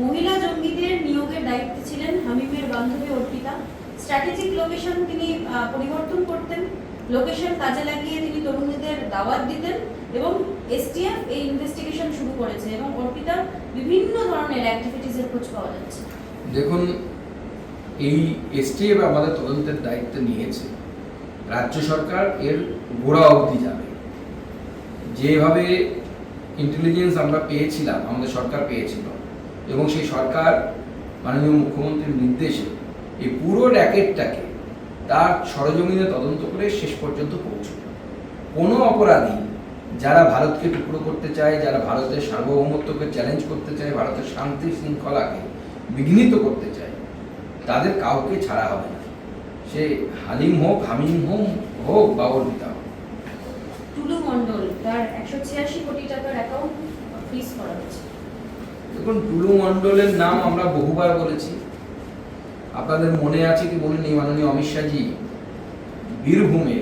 মহিলা জঙ্গিদের নিয়োগের দায়িত্বে ছিলেন হামিমের বান্ধবী অর্পিতা। স্ট্র্যাটেজিক লোকেশন তিনি পরিবর্তন করতেন, লোকেশন কাজে লাগিয়ে তিনি তরুণীদের দাওয়াত দিতেন এবং এসটিএফ এই ইনভেস্টিগেশন শুরু করেছে এবং অর্পিতার বিভিন্ন ধরনের অ্যাক্টিভিটিসের খোঁজ পাওয়া যাচ্ছে। দেখুন, এই এসটিএফ আমাদের তদন্তের দায়িত্ব নিয়েছে, রাজ্য সরকার এর গোড়া অবধি যাবে। যেভাবে ইন্টেলিজেন্স আমরা পেয়েছিলাম, আমাদের সরকার পেয়েছিল, এবং সেই সরকার মাননীয় মুখ্যমন্ত্রীর নির্দেশে এই পুরো র্যাকেটটাকে তার সরজমিনে তদন্ত করে শেষ পর্যন্ত পৌঁছল। কোনো অপরাধী যারা ভারতকে টুকরো করতে চায়, যারা ভারতের সার্বভৌমত্বকে চ্যালেঞ্জ করতে চায়, ভারতের শান্তি শৃঙ্খলাকে বিঘ্নিত করতে চায়, তাদের কাউকে ছাড়া হবে না। সে হালিম হোক, হামিম হোক বা অর্পিতা হোক। টুলু মণ্ডল, তার 186 কোটি টাকার অ্যাকাউন্ট ফ্রিজ করা হয়েছে। দেখুন, টুলু মণ্ডলের নাম আমরা বহুবার বলেছি। আপনাদের মনে আছে কি মনে নেই, মাননীয় অমিত শাহজি বীরভূমে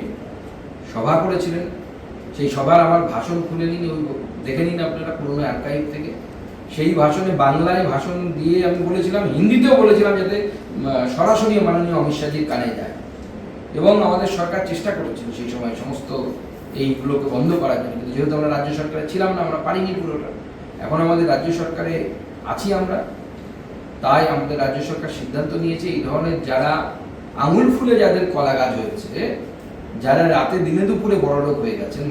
সভা করেছিলেন। সেই সভার আমার ভাষণ খুলে নিন, ওই দেখে নিন আপনারা পুরোনো আর্কাইভ থেকে। সেই ভাষণে বাংলায় ভাষণ দিয়ে আমি বলেছিলাম, হিন্দিতেও বলেছিলাম, যাতে সরাসরি মাননীয় অমিত শাহজির কানে যায়। এবং আমাদের সরকার চেষ্টা করেছিল সেই সময় সমস্ত এইগুলোকে বন্ধ করার জন্য, কিন্তু যেহেতু আমরা রাজ্য সরকারে ছিলাম না, আমরা পারিনি পুরোটা। এখন আমাদের রাজ্য সরকারে আছি আমরা, তাই আমাদের রাজ্য সরকার সিদ্ধান্ত নিয়েছে এই ধরনের যারা আঙুল ফুলে যাদের কলা গাছ হয়েছে, যারা রাতে দিনে দুপুরে বড়লোক হয়ে গেছেন,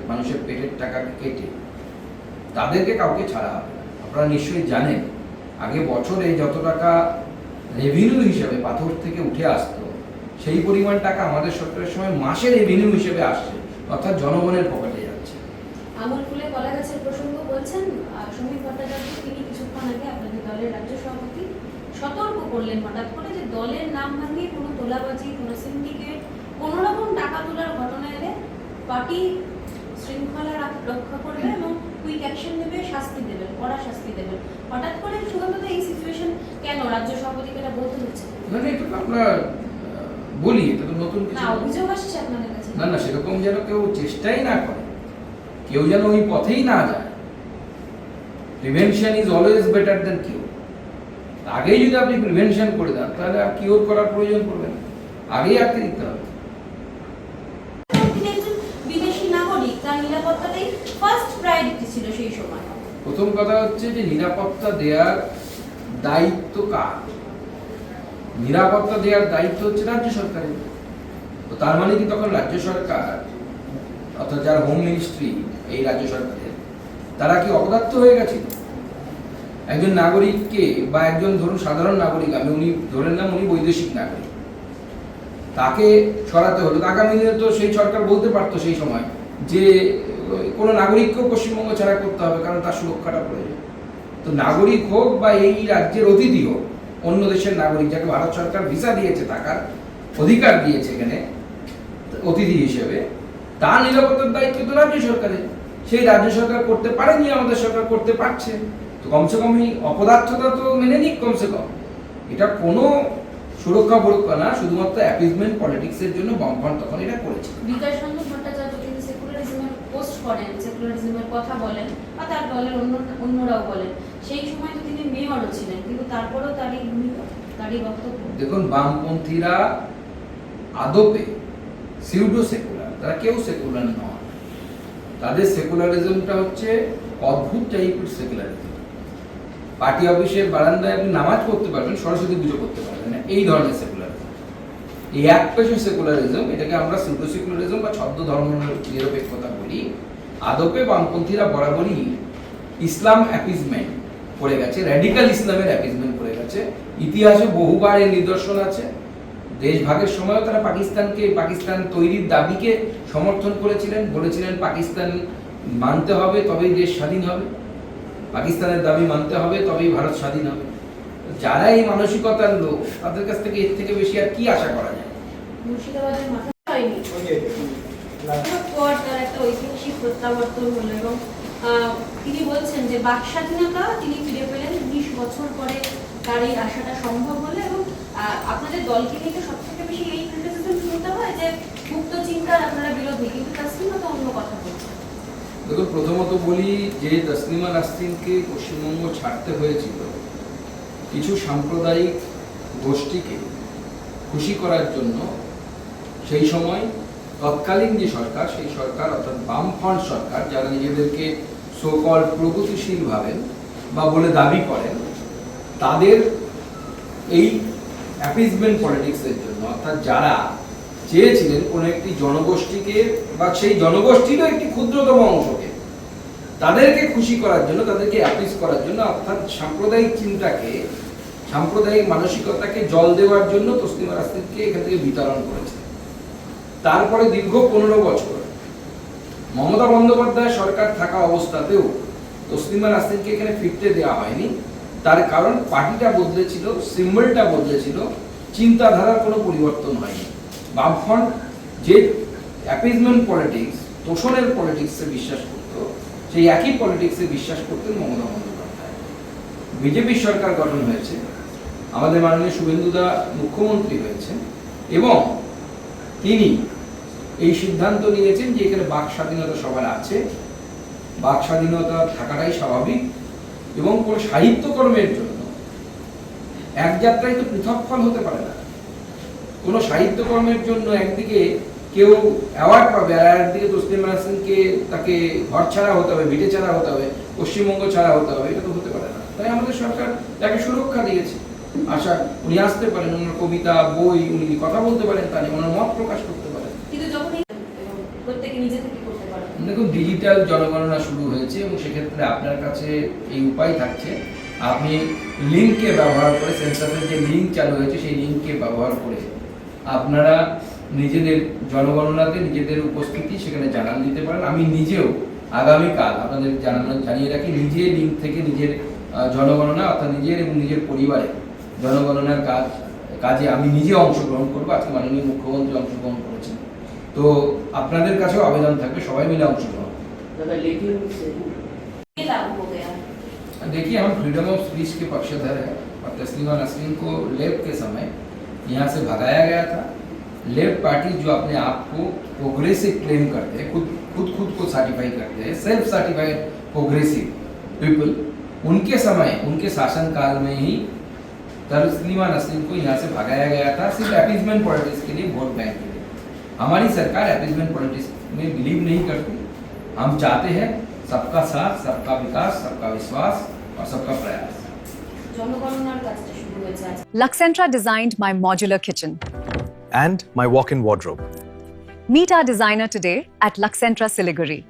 মানুষের পেটের টাকা কেটে, তাদেরকে কাউকে ছাড়া হবে না। আপনারা নিশ্চয়ই জানেন, আগে বছরে যত টাকা রেভিনিউ হিসেবে পাথর থেকে উঠে আসতো, সেই পরিমাণ টাকা আমাদের সরকারের সময় মাসে রেভিনিউ হিসেবে আসছে, অর্থাৎ জনগণের পকেটে যাচ্ছে। আঙুল ফুলে কলা গাছের প্রসঙ্গ বলছেন সমীর ভট্টাচার্য, তিনি কিছুক্ষণ আগে আপনাদের দলের রাজ্য সভাপতি সতর্ক করলেন হঠাৎ করে যে দলের নাম ভাঙিয়ে কোনো তোলাবাজি, কোনো সিন্ডিকেট, কোনো রকম টাকা তোলার ঘটনা এলে পার্টি শৃঙ্খলা রক্ষা করবে এবং কুইক অ্যাকশন নেবে, শাস্তি দেবেন, কড়া শাস্তি দেবেন। হঠাৎ করে সুগন্ধ এই সিচুয়েশন কেন রাজ্য সভাপতিকে এটা বলতে হচ্ছে? মানে এটা তো আমরা বলি, এটা তো নতুন কিছু না, অভিযোগ আসছে আপনাদের কাছে। না, সেরকম যেন কেউ চেষ্টাই না করে, কেউ যেন ওই পথেই না যায়। Prevention is always better than cure. আগেই যদি আপনি প্রিভেনশন করে দেন, তাহলে আর কিউর করার প্রয়োজন পড়বে না, আগেই আটকে দিতে হবে। তিনি একজন বিদেশি নাগরিক, তার নিরাপত্তাটাই ফার্স্ট প্রায়োরিটি ছিল সেই সময়। প্রথম কথা হচ্ছে যে নিরাপত্তা দেওয়ার দায়িত্ব কার? নিরাপত্তা দেওয়ার দায়িত্ব হচ্ছে রাজ্য সরকারের। তো তার মানে কি তখন রাজ্য সরকার, অর্থাৎ যার হোম মিনিস্ট্রি এই রাজ্য সরকারের, তারা কি অপদার্থ হয়ে গেছে? একজন নাগরিককে বা একজন ধরুন সাধারণ নাগরিক, আমি উনি ধরে নিলাম উনি বৈদেশিক নাগরিক, তাকে সরাতে হলো। আগামী দিনে তো সেই সরকার বলতে পারতো সেই সময় যে কোনো নাগরিককেও পশ্চিমবঙ্গ ছাড়া করতে হবে, কারণ তার সুরক্ষাটা প্রয়োজন। তো নাগরিক হোক বা এই রাজ্যের অতিথি হোক, অন্য দেশের নাগরিক যাকে ভারত সরকার ভিসা দিয়েছে, থাকার অধিকার দিয়েছে এখানে অতিথি হিসেবে, তার নিরাপত্তার দায়িত্ব তো রাজ্য সরকারের। সেই রাজ্য সরকার করতে পারেনি, আমাদের সরকার করতে পারছে। তো কমসে কম এই অপদার্থতা তো মেনে নিক কমসে কম। এটা কোনো সুরক্ষা বরক্ষা না, শুধুমাত্র অ্যাপিজমেন্ট পলিটিক্সের জন্য বামফ্রন্ট তখন এটা করেছে। বিকাশ রঞ্জন ভট্টাচার্য তিনি সেকুলারিজমের পোস্ট করেন, সেকুলারিজমের কথা বলেন বা তার দলের অন্যরাও বলেন। সেই সময় তো তিনি মেয়রও ছিলেন, কিন্তু তারপরেও তারই ভূমিকা, তারই বক্তব্য। দেখুন, বামপন্থীরা আদপে সিউডো সেকুলার, তারা কেউ সেকুলার নয়। তাদের সেকুলারিজমটা হচ্ছে অদ্ভুত টাইপের সেকুলারিজম। পার্টি অফিসের বারান্দায় আপনি নামাজ পড়তে পারবেন, সরস্বতী পুজো করতে পারবেন না, এই ধরনের সেকুলারিজম। এই এক পেশে সেকুলারিজম, এটাকে আমরা সিউডো সেকুলারিজম বা ছদ্ম ধর্ম নিরপেক্ষতা বলি। আদপে বামপন্থীরা বরাবরই ইসলাম অ্যাপিজমেন্ট করে গেছে, র্যাডিক্যাল ইসলামের অ্যাপিজমেন্ট করে গেছে। ইতিহাসে বহুবার এর নিদর্শন আছে। দেশ ভাগের সময়ও তারা পাকিস্তান তৈরির দাবিকে সমর্থন করেছিলেন, বলেছিলেন পাকিস্তান মানতে হবে তবেই দেশ স্বাধীন হবে, পাকিস্তানের দাবি মানতে হবে তবেই ভারত স্বাধীন হবে। যারা এই মানসিকতার লোক, তাদের কাছ থেকে এর থেকে বেশি আর কি আশা করা যায়? মুর্শিদাবাদের মাথা হয়নি পর তার একটা ঐতিহাসিক প্রত্যাবর্তন হলো এবং তিনি বলছেন যে বাক স্বাধীনতা তিনি ফিরে পেলেন 20 বছর পরে, তার এই আশাটা সম্ভব হলো। এবং আপনাদের দলকে নিয়ে সব থেকে বেশি এই ক্রিটিসিজম শুনতে হয় যে মুক্ত চিন্তার আপনারা বিরোধী, কিন্তু তাসলিমা তো অন্য কথা বলছেন। দেখুন, প্রথমত বলি যে তসলিমা নাসরিনকে পশ্চিমবঙ্গ ছাড়তে হয়েছিল কিছু সাম্প্রদায়িক গোষ্ঠীকে খুশি করার জন্য। সেই সময় তৎকালীন যে সরকার, সেই সরকার অর্থাৎ বামফ্রন্ট সরকার, যারা নিজেদেরকে সোকল প্রগতিশীল ভাবেন বা বলে দাবি করেন, তাদের এই অ্যাপিজমেন্ট পলিটিক্সের জন্য, অর্থাৎ যারা চেয়েছিলেন কোনো একটি জনগোষ্ঠীকে বা সেই জনগোষ্ঠীরও একটি ক্ষুদ্রতম অংশকে তাদেরকে খুশি করার জন্য, তাদেরকে অ্যাপিজ করার জন্য, অর্থাৎ সাম্প্রদায়িক চিন্তাকে, সাম্প্রদায়িক মানসিকতাকে জল দেওয়ার জন্য তসলিমা নাসরিনকে এখান থেকে বিতরণ করেছে। তারপরে দীর্ঘ 15 বছর মমতা বন্দ্যোপাধ্যায় সরকার থাকা অবস্থাতেও তসলিমা নাসরিনকে এখানে ফিরতে দেওয়া হয়নি। তার কারণ পার্টিটা বদলেছিল, সিম্বলটা বদলেছিল, চিন্তাধারার কোনো পরিবর্তন হয়নি। বামফ্রন্ট যে অ্যাপিজমেন্ট পলিটিক্স, তোষণের পলিটিক্সে বিশ্বাস করত, সেই একই পলিটিক্সে বিশ্বাস করতেন মমতা বন্দ্যোপাধ্যায়। বিজেপির সরকার গঠন হয়েছে, আমাদের মাননীয় শুভেন্দুদা মুখ্যমন্ত্রী হয়েছেন এবং তিনি এই সিদ্ধান্ত নিয়েছেন যে এখানে বাক স্বাধীনতা সবার আছে, বাক স্বাধীনতা থাকাটাই স্বাভাবিক এবং কোনো সাহিত্যকর্মের জন্য এক যাত্রায় তো পৃথক ফল হতে পারে না। কোনো সাহিত্যকর্মের জন্য একদিকে কেউ অ্যাওয়ার্ড পাবে আর একদিকে তসলিমা নাসরিনকে তাকে ঘর ছাড়া হতে হবে, ভিটে ছাড়া হতে হবে, পশ্চিমবঙ্গ ছাড়া হতে হবে, এটা তো হতে পারে না। তাই আমাদের সরকার তাকে সুরক্ষা দিয়েছে। আশা উনি আসতে পারেন, ওনার কবিতা, বই, উনি কথা বলতে পারেন, তা নিয়ে ওনার মত প্রকাশ করতে পারেন। কিন্তু যখনই প্রত্যেকে নিজে থেকে করতে পারে। দেখুন, ডিজিটাল জনগণনা শুরু হয়েছে এবং সেক্ষেত্রে আপনার কাছে এই উপায় থাকছে, আপনি লিঙ্ককে ব্যবহার করে, সেন্সাসের যে লিঙ্ক চালু হয়েছে সেই লিঙ্ককে ব্যবহার করে আপনারা নিজেদের জনগণনাতে নিজেদের উপস্থিতি সেখানে জানান দিতে পারেন। আমি নিজেও আগামীকাল আপনাদের জানিয়ে রাখি, নিজে লিঙ্ক থেকে নিজের জনগণনা অর্থাৎ নিজের এবং নিজের পরিবারের জনগণনার কাজে আমি নিজে অংশগ্রহণ করবো। আজকে মাননীয় মুখ্যমন্ত্রী অংশগ্রহণ করেছেন, তো আপনাদের কাছেও আবেদন থাকবে সবাই মিলে অংশগ্রহণ। देखिए, हम फ्रीडम ऑफ स्पीच के पक्षधर हैं और तस्लीमा नसरीन को लेफ्ट के समय यहाँ से भगाया गया था। लेफ्ट पार्टी जो अपने आप को प्रोग्रेसिव क्लेम करते हैं, खुद को सर्टिफाई करते हैं, सेल्फ सर्टिफाइड प्रोग्रेसिव पीपल, उनके समय, उनके शासनकाल में ही तस्लीमा नसरीन को यहाँ से भगाया गया था, सिर्फ अपीजमेंट पॉलिटिक्स के लिए, वोट बैंक के लिए। हमारी सरकार अपीजमेंट पॉलिटिक्स में बिलीव नहीं करती। हम चाहते हैं सबका साथ, सबका विकास, सबका विश्वास और सबका प्रयास। জনগণনার কাজটা শুরু হয়েছে আজ। Luxentra designed my modular kitchen. And my walk-in wardrobe. Meet our designer today at Luxentra Siliguri.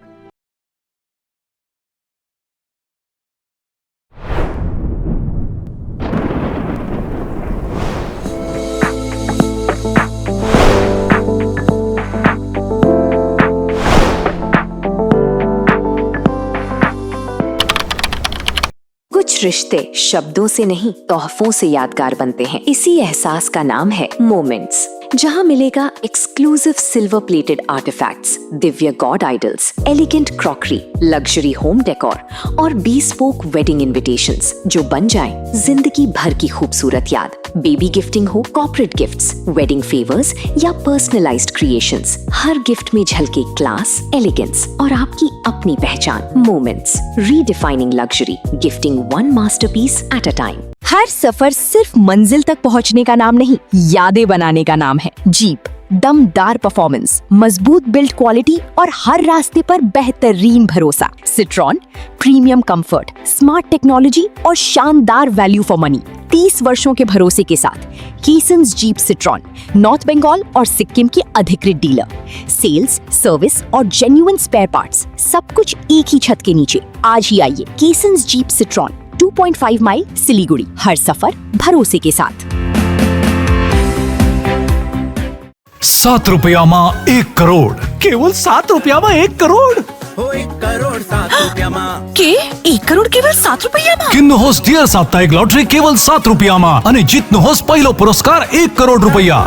कुछ रिश्ते शब्दों से नहीं, तोहफों से यादगार बनते हैं। इसी एहसास का नाम है मोमेंट्स, जहां मिलेगा एक्सक्लूसिव सिल्वर प्लेटेड आर्टिफैक्ट्स, दिव्य god idols, elegant crockery, luxury home decor और bespoke वेडिंग इनविटेशंस जो बन जाएं जिंदगी भर की खूबसूरत याद। बेबी गिफ्टिंग हो, कॉर्पोरेट गिफ्ट्स, वेडिंग फेवर्स या पर्सनलाइज्ड क्रिएशंस, हर गिफ्ट में झलके क्लास, एलिगेंस और आपकी अपनी पहचान। Moments, redefining luxury, gifting one masterpiece at a time. हर सफर सिर्फ मंजिल तक पहुंचने का नाम नहीं, यादें बनाने का नाम है। जीप, दमदार परफॉर्मेंस, मजबूत बिल्ड क्वालिटी और हर रास्ते पर बेहतरीन भरोसा। Citroen, premium comfort, smart technology और शानदार वैल्यू फॉर मनी। 30 वर्षों के भरोसे के साथ कीसन्स जीप सिट्रॉन, नॉर्थ बंगाल और सिक्किम की अधिकृत डीलर। सेल्स, सर्विस और जेन्युइन स्पेयर पार्ट्स, सब कुछ एक ही छत के नीचे। आज ही आइए कीसन्स जीप सिट्रॉन, 2.5 माइल सिलीगुड़ी। हर सफर भरोसे के साथ। 7 रुपयाમાં 1 કરોડ, કેવલ 7 रुपयाમાં 1 કરોડ. हो 1 करोड़ 7 रुपयाમાં के 1 करोड़ केवल 7 रुपयाમાં? કિન્નહોસ ડિયર સાપ્તાહિક લોટરી કેવલ 7 રૂપિયામાં અને જીતનહોસ પહેલો પુરસ્કાર 1 કરોડ રૂપિયા.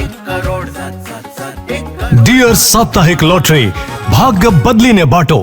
1 करोड़ 7 7 7 1 ડિયર સાપ્તાહિક લોટરી, ભાગ્ય બદલીને બાટો.